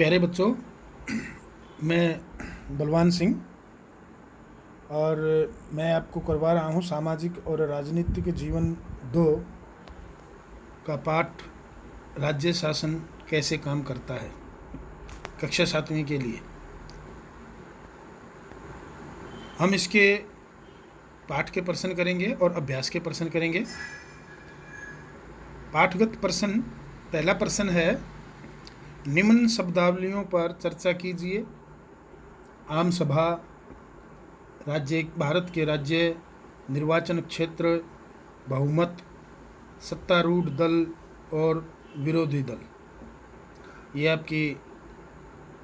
प्यारे बच्चों, मैं बलवान सिंह और मैं आपको करवा रहा हूँ सामाजिक और राजनीतिक जीवन 2 का पाठ राज्य शासन कैसे काम करता है, कक्षा 7वीं के लिए। हम इसके पाठ के प्रश्न करेंगे और अभ्यास के प्रश्न करेंगे। पाठगत प्रश्न, पहला प्रश्न है, निम्न शब्दावलियों पर चर्चा कीजिए। आम सभा, राज्य, भारत के राज्य, निर्वाचन क्षेत्र, बहुमत, सत्तारूढ़ दल और विरोधी दल। ये आपकी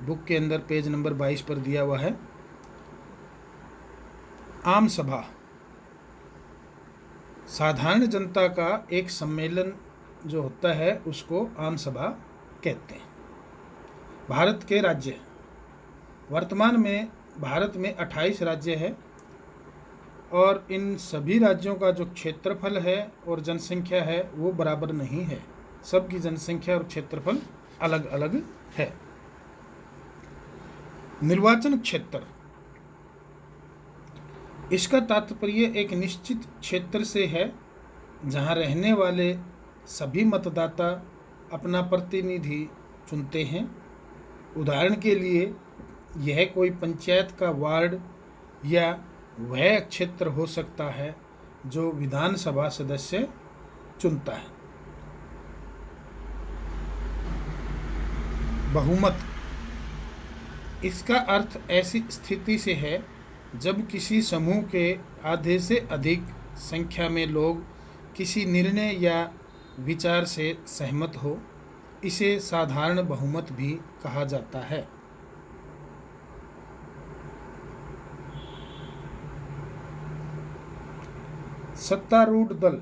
बुक के अंदर पेज नंबर 22 पर दिया हुआ है। आम सभा साधारण जनता का एक सम्मेलन जो होता है उसको आम सभा कहते हैं। भारत के राज्य, वर्तमान में भारत में 28 राज्य है और इन सभी राज्यों का जो क्षेत्रफल है और जनसंख्या है वो बराबर नहीं है। सबकी जनसंख्या और क्षेत्रफल अलग अलग है। निर्वाचन क्षेत्र, इसका तात्पर्य एक निश्चित क्षेत्र से है जहां रहने वाले सभी मतदाता अपना प्रतिनिधि चुनते हैं। उदाहरण के लिए यह कोई पंचायत का वार्ड या वह क्षेत्र हो सकता है जो विधानसभा सदस्य चुनता है। बहुमत, इसका अर्थ ऐसी स्थिति से है जब किसी समूह के आधे से अधिक संख्या में लोग किसी निर्णय या विचार से सहमत हो। इसे साधारण बहुमत भी कहा जाता है। सत्तारूढ़ दल,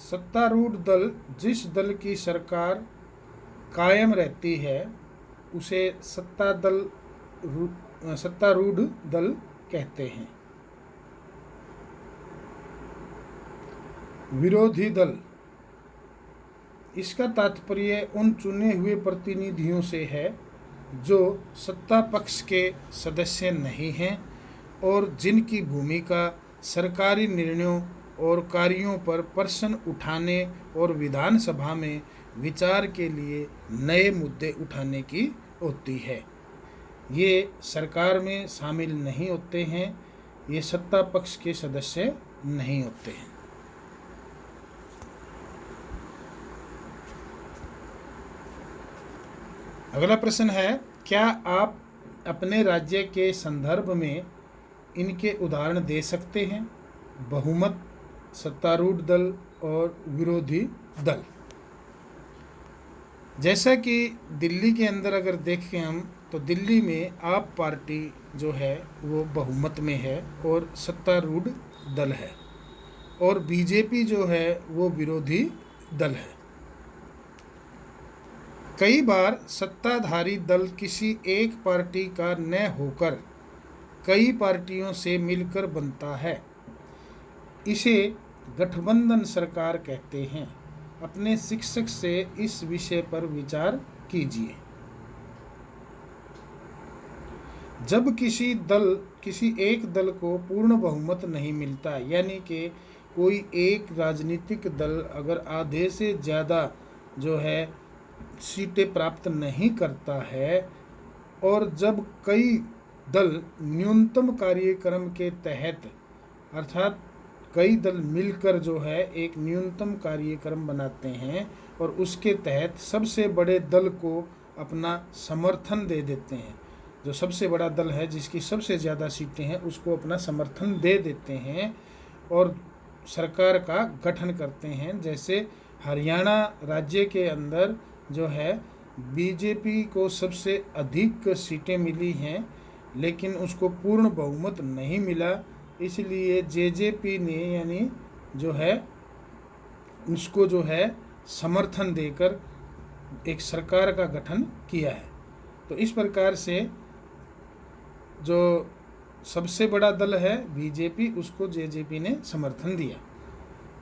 सत्तारूढ़ दल जिस दल की सरकार कायम रहती है उसे सत्तारूढ़ दल कहते हैं। विरोधी दल, इसका तात्पर्य उन चुने हुए प्रतिनिधियों से है जो सत्ता पक्ष के सदस्य नहीं हैं और जिनकी भूमिका सरकारी निर्णयों और कार्यों पर प्रश्न उठाने और विधानसभा में विचार के लिए नए मुद्दे उठाने की होती है। ये सरकार में शामिल नहीं होते हैं, ये सत्ता पक्ष के सदस्य नहीं होते हैं। अगला प्रश्न है, क्या आप अपने राज्य के संदर्भ में इनके उदाहरण दे सकते हैं? बहुमत, सत्तारूढ़ दल और विरोधी दल। जैसा कि दिल्ली के अंदर अगर देखें हम तो दिल्ली में आप पार्टी जो है वो बहुमत में है और सत्तारूढ़ दल है और बीजेपी जो है वो विरोधी दल है। कई बार सत्ताधारी दल किसी एक पार्टी का न होकर कई पार्टियों से मिलकर बनता है। इसे गठबंधन सरकार कहते हैं। अपने शिक्षक से इस विषय पर विचार कीजिए। जब किसी एक दल को पूर्ण बहुमत नहीं मिलता, यानी कि कोई एक राजनीतिक दल अगर आधे से ज़्यादा जो है सीटें प्राप्त नहीं करता है और जब कई दल न्यूनतम कार्यक्रम के तहत, अर्थात कई दल मिलकर जो है एक न्यूनतम कार्यक्रम बनाते हैं और उसके तहत सबसे बड़े दल को अपना समर्थन दे देते हैं। जो सबसे बड़ा दल है जिसकी सबसे ज़्यादा सीटें हैं उसको अपना समर्थन दे देते हैं और सरकार का गठन करते हैं। जैसे हरियाणा राज्य के अंदर जो है बीजेपी को सबसे अधिक सीटें मिली हैं लेकिन उसको पूर्ण बहुमत नहीं मिला, इसलिए जेजेपी ने यानी जो है उसको जो है समर्थन देकर एक सरकार का गठन किया है। तो इस प्रकार से जो सबसे बड़ा दल है बीजेपी, उसको जेजेपी ने समर्थन दिया।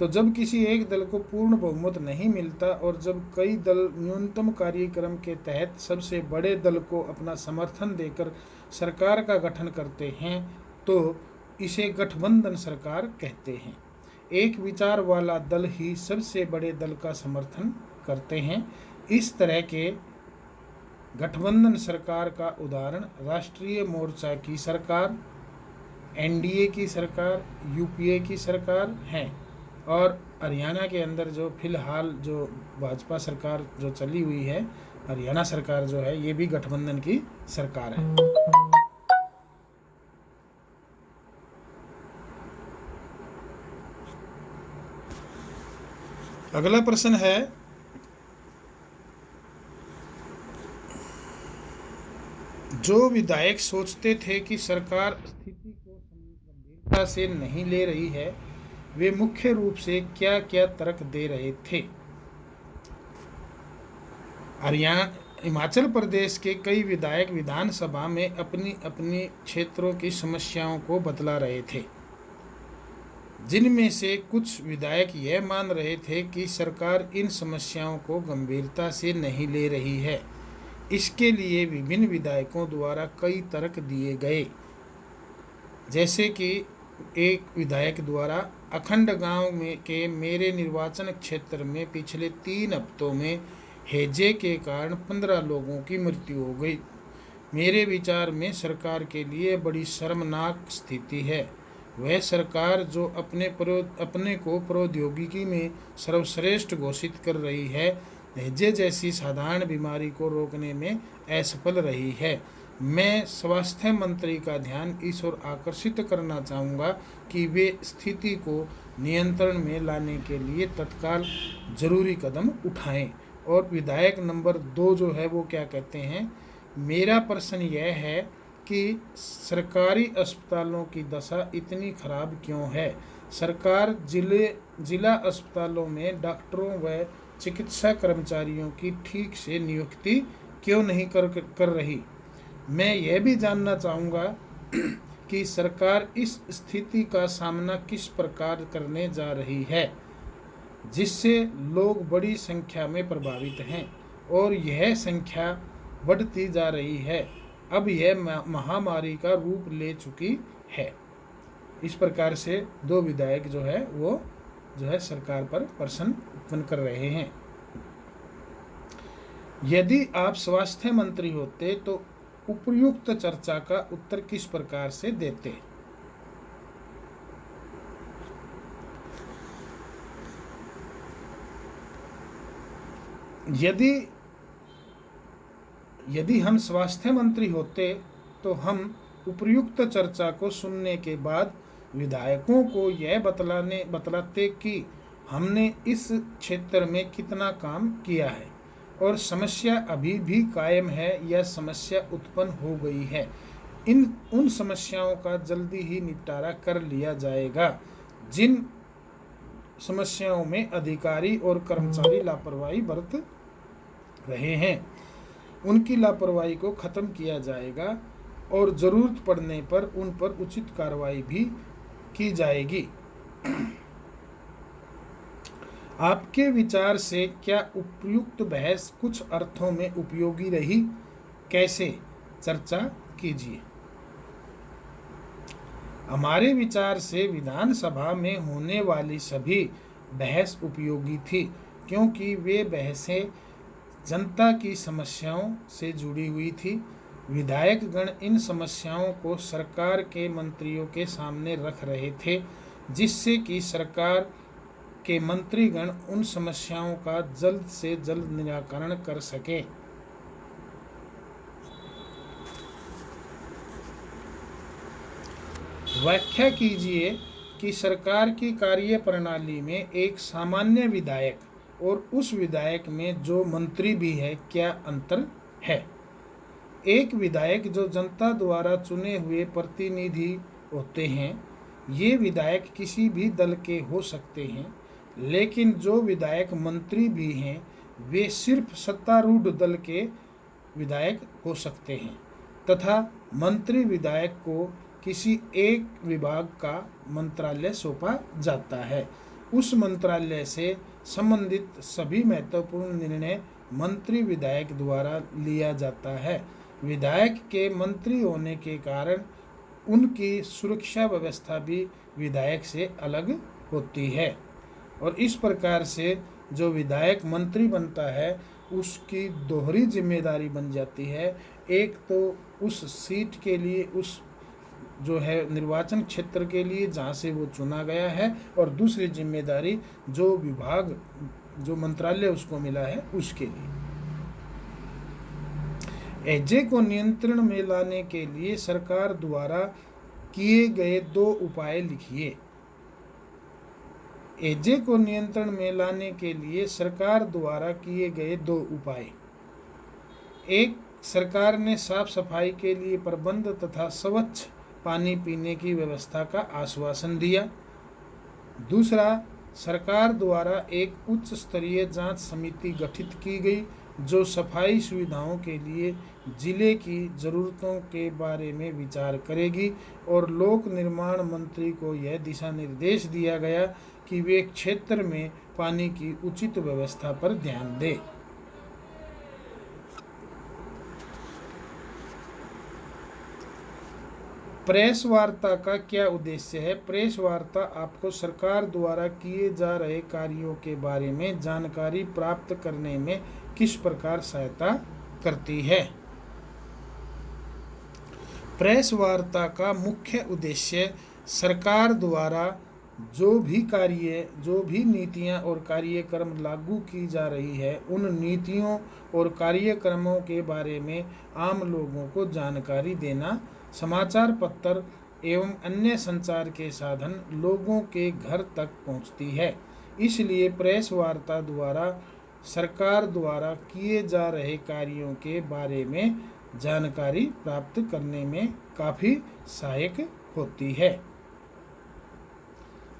तो जब किसी एक दल को पूर्ण बहुमत नहीं मिलता और जब कई दल न्यूनतम कार्यक्रम के तहत सबसे बड़े दल को अपना समर्थन देकर सरकार का गठन करते हैं तो इसे गठबंधन सरकार कहते हैं। एक विचार वाला दल ही सबसे बड़े दल का समर्थन करते हैं। इस तरह के गठबंधन सरकार का उदाहरण राष्ट्रीय मोर्चा की सरकार, एनडीए की सरकार, यूपीए की सरकार है। और हरियाणा के अंदर जो फिलहाल जो भाजपा सरकार जो चली हुई है, हरियाणा सरकार जो है, ये भी गठबंधन की सरकार है। अगला प्रश्न है, जो विधायक सोचते थे कि सरकार स्थिति को गंभीरता से नहीं ले रही है, वे मुख्य रूप से क्या क्या तर्क दे रहे थे? हिमाचल प्रदेश के कई विधायक विधानसभा में अपनी अपनी क्षेत्रों की समस्याओं को बतला रहे थे, जिनमें से कुछ विधायक यह मान रहे थे कि सरकार इन समस्याओं को गंभीरता से नहीं ले रही है। इसके लिए विभिन्न विधायकों द्वारा कई तर्क दिए गए, जैसे कि एक विधायक द्वारा अखंड गांव में के मेरे निर्वाचन क्षेत्र में पिछले 3 हफ्तों में हैजे के कारण 15 लोगों की मृत्यु हो गई। मेरे विचार में सरकार के लिए बड़ी शर्मनाक स्थिति है। वह सरकार जो अपने को प्रौद्योगिकी में सर्वश्रेष्ठ घोषित कर रही है, हैजे जैसी साधारण बीमारी को रोकने में असफल रही है। मैं स्वास्थ्य मंत्री का ध्यान इस ओर आकर्षित करना चाहूँगा कि वे स्थिति को नियंत्रण में लाने के लिए तत्काल जरूरी कदम उठाएं। और विधायक नंबर 2 जो है वो क्या कहते हैं, मेरा प्रश्न यह है कि सरकारी अस्पतालों की दशा इतनी खराब क्यों है? सरकार जिला अस्पतालों में डॉक्टरों व चिकित्सा कर्मचारियों की ठीक से नियुक्ति क्यों नहीं कर रही? मैं यह भी जानना चाहूँगा कि सरकार इस स्थिति का सामना किस प्रकार करने जा रही है, जिससे लोग बड़ी संख्या में प्रभावित हैं और यह संख्या बढ़ती जा रही है। अब यह महामारी का रूप ले चुकी है। इस प्रकार से 2 विधायक जो है वो जो है सरकार पर प्रश्न उत्पन्न कर रहे हैं। यदि आप स्वास्थ्य मंत्री होते तो उपर्युक्त चर्चा का उत्तर किस प्रकार से देते? यदि हम स्वास्थ्य मंत्री होते तो हम उपर्युक्त चर्चा को सुनने के बाद विधायकों को यह बतलाते कि हमने इस क्षेत्र में कितना काम किया है और समस्या अभी भी कायम है या समस्या उत्पन्न हो गई है। उन समस्याओं का जल्दी ही निपटारा कर लिया जाएगा। जिन समस्याओं में अधिकारी और कर्मचारी लापरवाही बरत रहे हैं, उनकी लापरवाही को खत्म किया जाएगा और जरूरत पड़ने पर उन पर उचित कार्रवाई भी की जाएगी। आपके विचार से क्या उपयुक्त बहस कुछ अर्थों में उपयोगी रही? कैसे? चर्चा कीजिए। हमारे विचार से विधानसभा में होने वाली सभी बहस उपयोगी थी, क्योंकि वे बहसें जनता की समस्याओं से जुड़ी हुई थी। विधायकगण इन समस्याओं को सरकार के मंत्रियों के सामने रख रहे थे, जिससे कि सरकार के मंत्रीगण उन समस्याओं का जल्द से जल्द निराकरण कर सके। व्याख्या कीजिए कि सरकार की कार्य प्रणाली में एक सामान्य विधायक और उस विधायक में जो मंत्री भी है क्या अंतर है? एक विधायक जो जनता द्वारा चुने हुए प्रतिनिधि होते हैं, ये विधायक किसी भी दल के हो सकते हैं, लेकिन जो विधायक मंत्री भी हैं वे सिर्फ सत्तारूढ़ दल के विधायक हो सकते हैं तथा मंत्री विधायक को किसी एक विभाग का मंत्रालय सौंपा जाता है। उस मंत्रालय से संबंधित सभी महत्वपूर्ण निर्णय मंत्री विधायक द्वारा लिया जाता है। विधायक के मंत्री होने के कारण उनकी सुरक्षा व्यवस्था भी विधायक से अलग होती है और इस प्रकार से जो विधायक मंत्री बनता है उसकी दोहरी जिम्मेदारी बन जाती है। एक तो उस सीट के लिए, उस जो है निर्वाचन क्षेत्र के लिए जहाँ से वो चुना गया है, और दूसरी जिम्मेदारी जो विभाग, जो मंत्रालय उसको मिला है उसके लिए। एजे को नियंत्रण में लाने के लिए सरकार द्वारा किए गए 2 उपाय लिखिए। एजे को नियंत्रण में लाने के लिए सरकार द्वारा किए गए 2 उपाय। एक, सरकार ने साफ सफाई के लिए प्रबंध तथा स्वच्छ पानी पीने की व्यवस्था का आश्वासन दिया। दूसरा, सरकार द्वारा एक उच्च स्तरीय जांच समिति गठित की गई जो सफाई सुविधाओं के लिए जिले की ज़रूरतों के बारे में विचार करेगी और लोक निर्माण मंत्री को यह दिशा निर्देश दिया गया कि वे क्षेत्र में पानी की उचित व्यवस्था पर ध्यान दें। प्रेस वार्ता का क्या उद्देश्य है? प्रेस वार्ता आपको सरकार द्वारा किए जा रहे कार्यों के बारे में जानकारी प्राप्त करने में किस प्रकार सहायता करती है? प्रेस वार्ता का मुख्य उद्देश्य सरकार द्वारा जो भी नीतियां और कार्यक्रम लागू की जा रही है, उन नीतियों और कार्यक्रमों के बारे में आम लोगों को जानकारी देना। समाचार पत्र एवं अन्य संचार के साधन लोगों के घर तक पहुंचती है, इसलिए प्रेस वार्ता द्वारा सरकार द्वारा किए जा रहे कार्यों के बारे में जानकारी प्राप्त करने में काफ़ी सहायक होती है।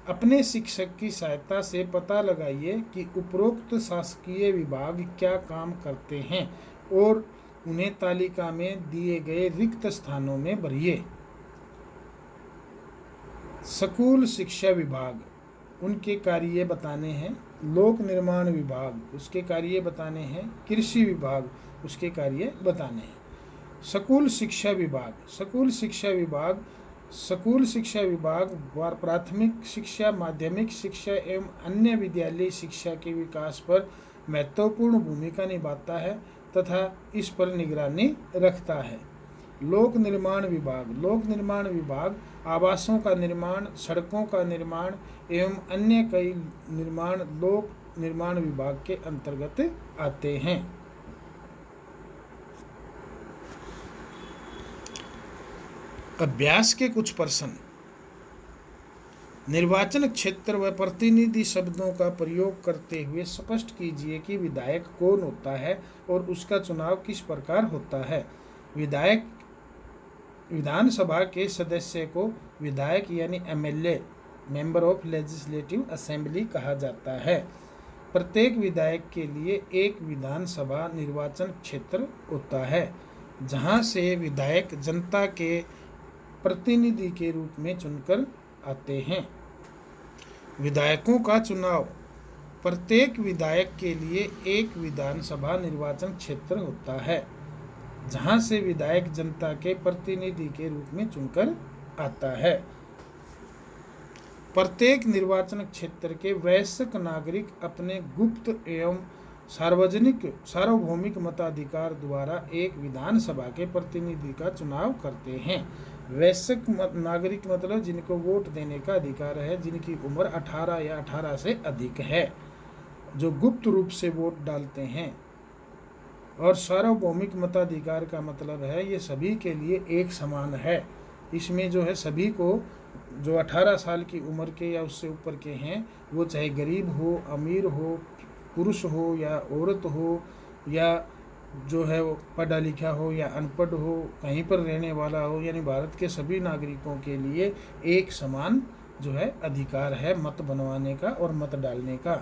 अपने शिक्षक की सहायता से पता लगाइए कि उपरोक्त शासकीय विभाग क्या काम करते हैं और उन्हें तालिका में दिए गए रिक्त स्थानों में भरिए। स्कूल शिक्षा विभाग, उनके कार्य बताने हैं। लोक निर्माण विभाग, उसके कार्य बताने हैं। कृषि विभाग, उसके कार्य बताने हैं। स्कूल शिक्षा विभाग, स्कूल शिक्षा विभाग प्राथमिक शिक्षा, माध्यमिक शिक्षा एवं अन्य विद्यालयी शिक्षा के विकास पर महत्वपूर्ण भूमिका निभाता है तथा इस पर निगरानी रखता है। लोक निर्माण विभाग आवासों का निर्माण, सड़कों का निर्माण एवं अन्य कई निर्माण लोक निर्माण विभाग के अंतर्गत आते हैं। अभ्यास के कुछ प्रश्न। निर्वाचन क्षेत्र व प्रतिनिधि शब्दों का प्रयोग करते हुए स्पष्ट कीजिए कि विधायक कौन होता है और उसका चुनाव किस प्रकार होता है। विधायक, विधानसभा के सदस्य को विधायक यानी MLA, member of legislative assembly कहा जाता है। प्रत्येक विधायक के लिए एक विधानसभा निर्वाचन क्षेत्र होता है जहां से विधायक जनता के प्रतिनिधि के रूप में चुनकर आते हैं। विधायकों का चुनाव, प्रत्येक विधायक के लिए एक विधानसभा निर्वाचन क्षेत्र होता है जहां से विधायक जनता के प्रतिनिधि के रूप में चुनकर आता है। प्रत्येक निर्वाचन क्षेत्र के वयस्क नागरिक अपने गुप्त एवं सार्वभौमिक मताधिकार द्वारा एक विधानसभा के प्रतिनिधि का चुनाव करते हैं। वयस्क नागरिक मतलब जिनको वोट देने का अधिकार है, जिनकी उम्र 18 या 18 से अधिक है, जो गुप्त रूप से वोट डालते हैं। और सार्वभौमिक मताधिकार का मतलब है ये सभी के लिए एक समान है। इसमें जो है सभी को, जो 18 साल की उम्र के या उससे ऊपर के हैं, वो चाहे गरीब हो, अमीर हो, पुरुष हो या औरत हो, या जो है वो पढ़ा लिखा हो या अनपढ़ हो, कहीं पर रहने वाला हो, यानी भारत के सभी नागरिकों के लिए एक समान जो है अधिकार है मत बनवाने का और मत डालने का।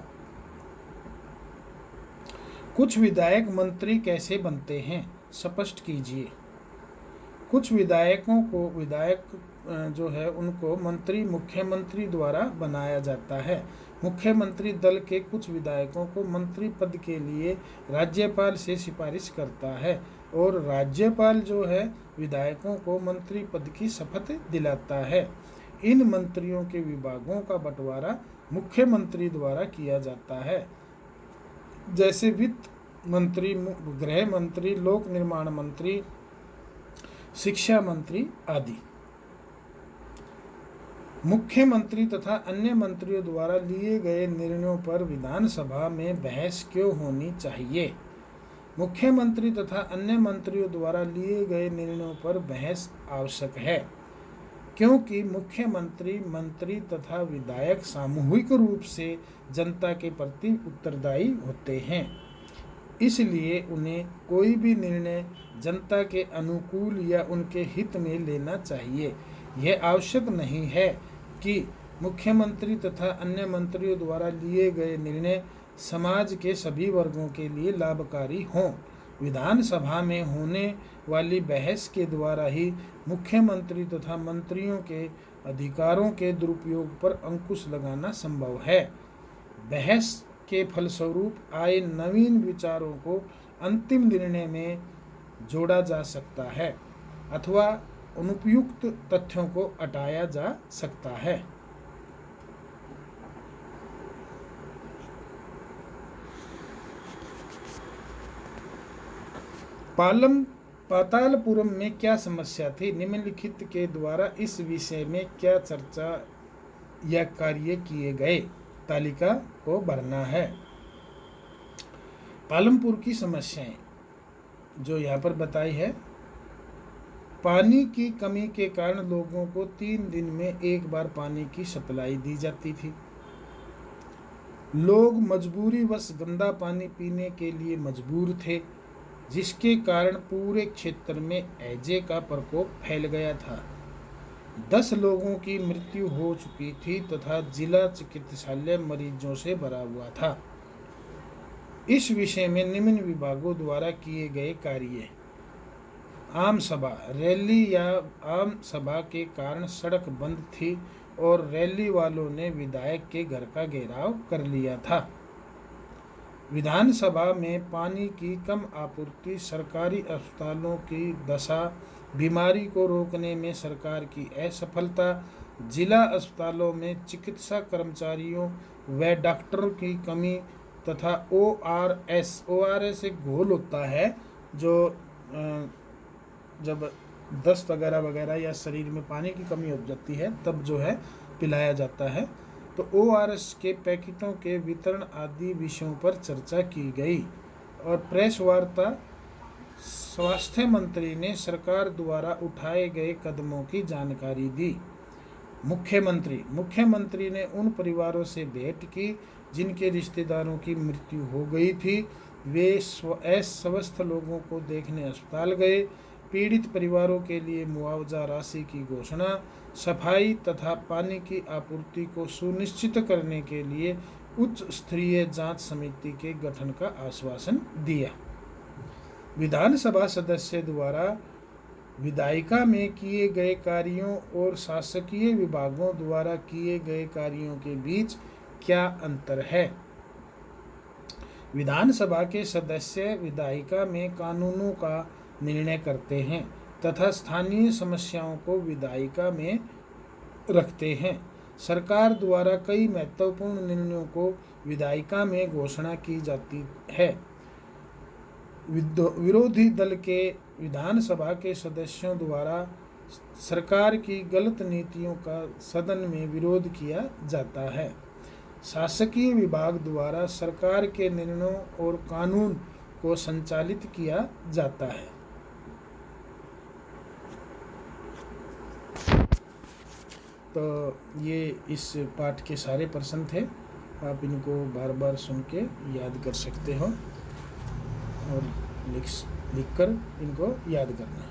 कुछ विधायक मंत्री कैसे बनते हैं, स्पष्ट कीजिए। कुछ विधायकों को, विधायक जो है उनको मंत्री मुख्यमंत्री द्वारा बनाया जाता है। मुख्यमंत्री दल के कुछ विधायकों को मंत्री पद के लिए राज्यपाल से सिफारिश करता है और राज्यपाल जो है विधायकों को मंत्री पद की शपथ दिलाता है। इन मंत्रियों के विभागों का बंटवारा मुख्यमंत्री द्वारा किया जाता है, जैसे वित्त मंत्री, गृह मंत्री, लोक निर्माण मंत्री, शिक्षा मंत्री आदि। मुख्यमंत्री तथा अन्य मंत्रियों द्वारा लिए गए निर्णयों पर विधानसभा में बहस क्यों होनी चाहिए? मुख्यमंत्री तथा अन्य मंत्रियों द्वारा लिए गए निर्णयों पर बहस आवश्यक है, क्योंकि मुख्यमंत्री, मंत्री तथा विधायक सामूहिक रूप से जनता के प्रति उत्तरदायी होते हैं। इसलिए उन्हें कोई भी निर्णय जनता के अनुकूल या उनके हित में लेना चाहिए। यह आवश्यक नहीं है कि मुख्यमंत्री तथा अन्य मंत्रियों द्वारा लिए गए निर्णय समाज के सभी वर्गों के लिए लाभकारी हों। विधानसभा में होने वाली बहस के द्वारा ही मुख्यमंत्री तथा मंत्रियों के अधिकारों के दुरुपयोग पर अंकुश लगाना संभव है। बहस के फलस्वरूप आए नवीन विचारों को अंतिम निर्णय में जोड़ा जा सकता है अथवा अनुपयुक्त तथ्यों को हटाया जा सकता है। पातालपुरम में क्या समस्या थी? निम्नलिखित के द्वारा इस विषय में क्या चर्चा या कार्य किए गए? तालिका को भरना है। पालमपुर की समस्याएं जो यहाँ पर बताई है, पानी की कमी के कारण लोगों को 3 दिन में एक बार पानी की सप्लाई दी जाती थी। लोग मजबूरीवश गंदा पानी पीने के लिए मजबूर थे, जिसके कारण पूरे क्षेत्र में हैजे का प्रकोप फैल गया था। 10 लोगों की मृत्यु हो चुकी थी तथा जिला चिकित्सालय मरीजों से भरा हुआ था। इस विषय में निम्न विभागों द्वारा किए गए कार्य: आम सभा, रैली या आम सभा के कारण सड़क बंद थी और रैली वालों ने विधायक के घर का घेराव कर लिया था। विधानसभा में पानी की कम आपूर्ति, सरकारी अस्पतालों की दशा, बीमारी को रोकने में सरकार की असफलता, जिला अस्पतालों में चिकित्सा कर्मचारियों व डॉक्टरों की कमी तथा ORS एक घोल होता है जो जब दस्त वगैरह या शरीर में पानी की कमी हो जाती है तब जो है पिलाया जाता है, तो ORS के पैकेटों के वितरण आदि विषयों पर चर्चा की गई और प्रेस वार्ता। स्वास्थ्य मंत्री ने सरकार द्वारा उठाए गए कदमों की जानकारी दी। मुख्यमंत्री ने उन परिवारों से भेंट की जिनके रिश्तेदारों की मृत्यु हो गई थी। वे अस्वस्थ लोगों को देखने अस्पताल गए। पीड़ित परिवारों के लिए मुआवजा राशि की घोषणा, सफाई तथा पानी की आपूर्ति को सुनिश्चित करने के लिए उच्च स्तरीय जांच समिति के गठन का आश्वासन दिया। विधानसभा सदस्य द्वारा विधायिका में किए गए कार्यों और शासकीय विभागों द्वारा किए गए कार्यों के बीच क्या अंतर है? विधानसभा के सदस्य विधायिका में कानूनों का निर्णय करते हैं तथा स्थानीय समस्याओं को विधायिका में रखते हैं। सरकार द्वारा कई महत्वपूर्ण निर्णयों को विधायिका में घोषणा की जाती है। विरोधी दल के विधानसभा के सदस्यों द्वारा सरकार की गलत नीतियों का सदन में विरोध किया जाता है। शासकीय विभाग द्वारा सरकार के निर्णयों और कानून को संचालित किया जाता है। तो ये इस पाठ के सारे प्रश्न थे। आप इनको बार बार सुन के याद कर सकते हो और लिखकर इनको याद करना।